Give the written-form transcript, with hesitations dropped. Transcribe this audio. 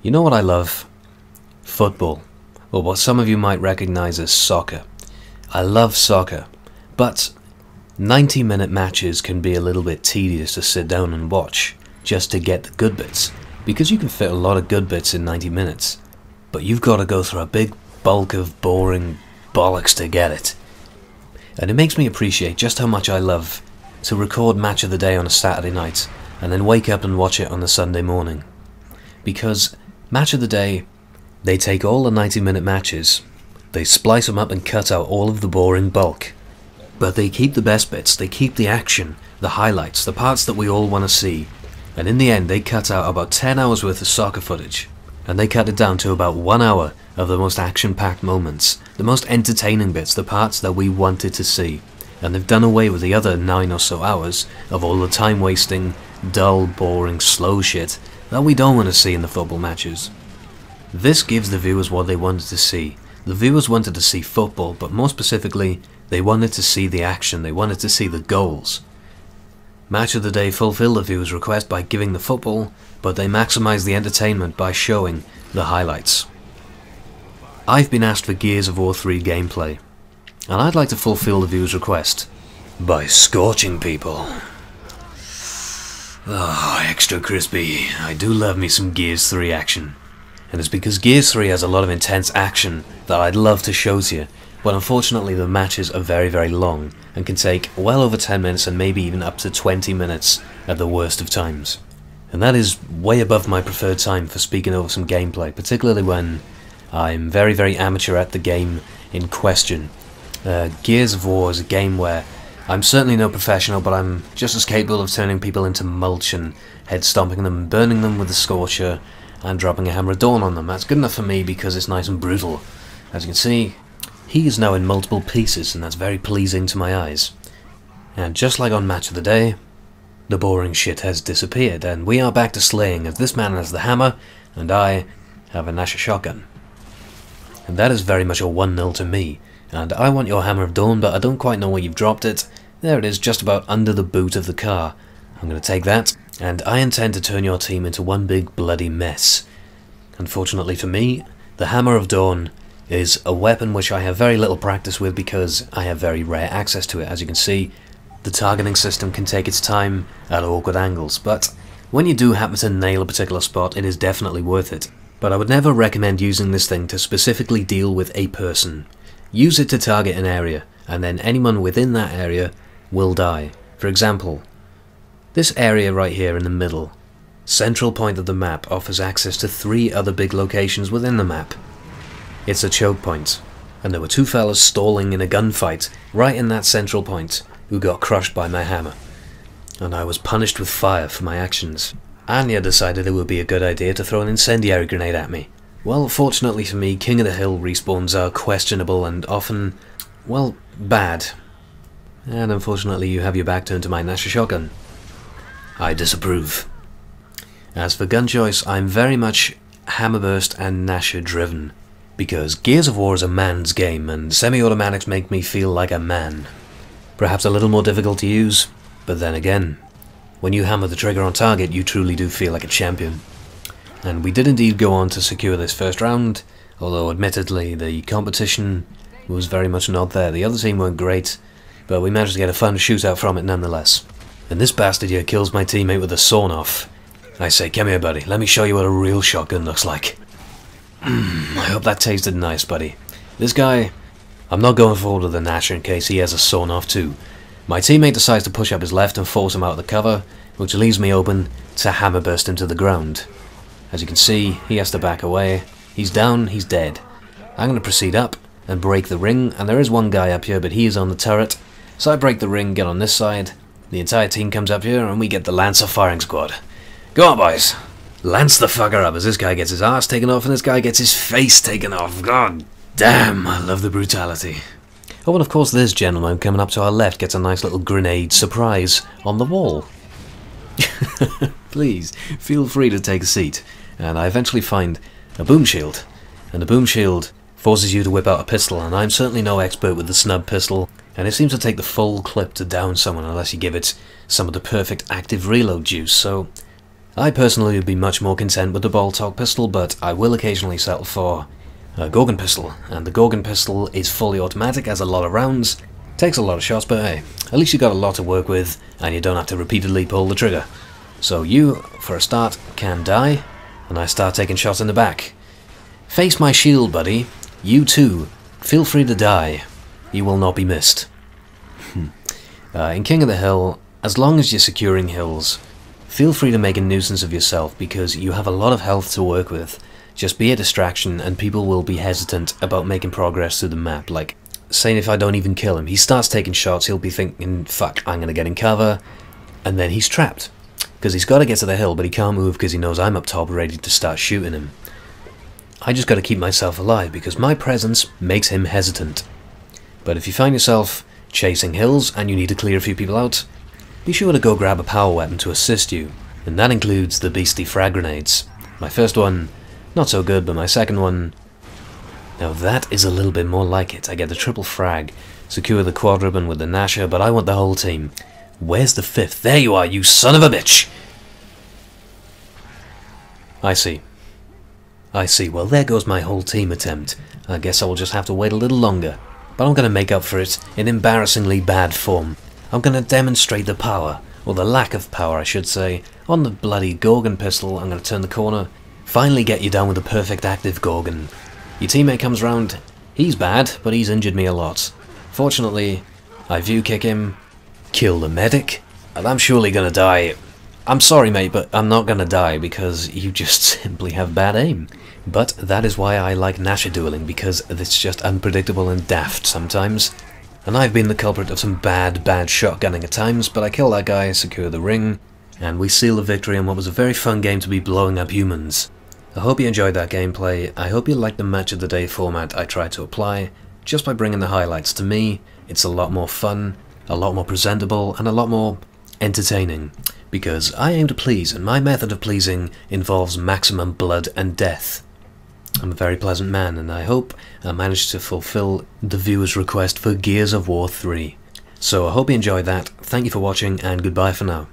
You know what I love? Football, or what some of you might recognize as soccer. I love soccer, but 90-minute matches can be a little bit tedious to sit down and watch, just to get the good bits, because you can fit a lot of good bits in 90 minutes, but you've got to go through a big bulk of boring bollocks to get it. And it makes me appreciate just how much I love to record Match of the Day on a Saturday night, and then wake up and watch it on a Sunday morning. Because Match of the Day, they take all the 90-minute matches, they splice them up and cut out all of the boring bulk. But they keep the best bits, they keep the action, the highlights, the parts that we all want to see. And in the end, they cut out about 10 hours worth of soccer footage. And they cut it down to about 1 hour of the most action-packed moments, the most entertaining bits, the parts that we wanted to see. And they've done away with the other 9 or so hours of all the time-wasting, dull, boring, slow shit that we don't want to see in the football matches. This gives the viewers what they wanted to see. The viewers wanted to see football, but more specifically, they wanted to see the action, they wanted to see the goals. Match of the Day fulfilled the viewers' request by giving the football, but they maximised the entertainment by showing the highlights. I've been asked for Gears of War 3 gameplay, and I'd like to fulfill the viewers' request by scorching people. Oh, extra crispy. I do love me some Gears 3 action. And it's because Gears 3 has a lot of intense action that I'd love to show to you, but unfortunately the matches are very, very long and can take well over 10 minutes and maybe even up to 20 minutes at the worst of times. And that is way above my preferred time for speaking over some gameplay, particularly when I'm very, very amateur at the game in question. Gears of War is a game where I'm certainly no professional, but I'm just as capable of turning people into mulch and head stomping them, burning them with a scorcher, and dropping a hammer of dawn on them. That's good enough for me because it's nice and brutal. As you can see, he is now in multiple pieces, and that's very pleasing to my eyes. And just like on Match of the Day, the boring shit has disappeared, and we are back to slaying, as this man has the hammer, and I have a Nasher shotgun. And that is very much a 1-0 to me. And I want your hammer of dawn, but I don't quite know where you've dropped it. There it is, just about under the boot of the car. I'm going to take that, and I intend to turn your team into one big bloody mess. Unfortunately for me, the hammer of dawn is a weapon which I have very little practice with because I have very rare access to it. As you can see, the targeting system can take its time at awkward angles, but when you do happen to nail a particular spot, it is definitely worth it. But I would never recommend using this thing to specifically deal with a person. Use it to target an area, and then anyone within that area will die. For example, this area right here in the middle, central point of the map, offers access to 3 other big locations within the map. It's a choke point, and there were 2 fellas stalling in a gunfight right in that central point who got crushed by my hammer. And I was punished with fire for my actions. Anya decided it would be a good idea to throw an incendiary grenade at me. Well, fortunately for me, King of the Hill respawns are questionable and often, well, bad. And unfortunately you have your back turned to my Nasher shotgun. I disapprove. As for gun choice, I'm very much hammerburst and Nasher driven, because Gears of War is a man's game and semi-automatics make me feel like a man. Perhaps a little more difficult to use, but then again, when you hammer the trigger on target you truly do feel like a champion. And we did indeed go on to secure this first round, although admittedly the competition was very much not there. The other team weren't great, but we managed to get a fun shootout from it nonetheless. And this bastard here kills my teammate with a sawn-off. I say, come here buddy, let me show you what a real shotgun looks like. I hope that tasted nice, buddy. This guy, I'm not going forward with the Nasher in case he has a sawn-off too. My teammate decides to push up his left and force him out of the cover, which leaves me open to hammerburst him to the ground. As you can see, he has to back away. He's down, he's dead. I'm going to proceed up and break the ring, and there is one guy up here, but he is on the turret. So I break the ring, get on this side. The entire team comes up here, and we get the Lancer firing squad. Go on, boys. Lance the fucker up as this guy gets his arse taken off and this guy gets his face taken off. God damn, I love the brutality. Oh, and of course this gentleman coming up to our left gets a nice little grenade surprise on the wall. Please, feel free to take a seat. And I eventually find a boom shield. And the boom shield forces you to whip out a pistol, and I'm certainly no expert with the snub pistol, and it seems to take the full clip to down someone unless you give it some of the perfect active reload juice, so I personally would be much more content with the Boltok pistol, but I will occasionally settle for a Gorgon pistol, and the Gorgon pistol is fully automatic, has a lot of rounds, takes a lot of shots, but hey, at least you got a lot to work with, and you don't have to repeatedly pull the trigger. So you, for a start, can die, and I start taking shots in the back. Face my shield, buddy. You too. Feel free to die. You will not be missed. In King of the Hill, as long as you're securing hills, feel free to make a nuisance of yourself because you have a lot of health to work with. Just be a distraction and people will be hesitant about making progress through the map. Like, saying if I don't even kill him, he starts taking shots, he'll be thinking, fuck, I'm gonna get in cover, and then he's trapped. Because he's got to get to the hill, but he can't move because he knows I'm up top ready to start shooting him. I just got to keep myself alive because my presence makes him hesitant. But if you find yourself chasing hills and you need to clear a few people out, be sure to go grab a power weapon to assist you, and that includes the beastly frag grenades. My first one, not so good, but my second one, now that is a little bit more like it. I get the triple frag, secure the quad ribbon with the Nasher, but I want the whole team. Where's the fifth? There you are, you son of a bitch! I see. I see. Well, there goes my whole team attempt. I guess I will just have to wait a little longer. But I'm going to make up for it in embarrassingly bad form. I'm going to demonstrate the power, or the lack of power I should say, on the bloody Gorgon pistol. I'm going to turn the corner, finally get you down with a perfect active Gorgon. Your teammate comes round. He's bad, but he's injured me a lot. Fortunately, I view kick him, kill the medic, and I'm surely going to die. I'm sorry mate, but I'm not going to die because you just simply have bad aim. But that is why I like Nasher dueling, because it's just unpredictable and daft sometimes. And I've been the culprit of some bad shotgunning at times, but I kill that guy, secure the ring, and we seal the victory in what was a very fun game to be blowing up humans. I hope you enjoyed that gameplay. I hope you liked the match of the day format I tried to apply. Just by bringing the highlights to me, it's a lot more fun, a lot more presentable, and a lot more entertaining. Because I aim to please, and my method of pleasing involves maximum blood and death. I'm a very pleasant man, and I hope I managed to fulfill the viewer's request for Gears of War 3. So I hope you enjoyed that, thank you for watching, and goodbye for now.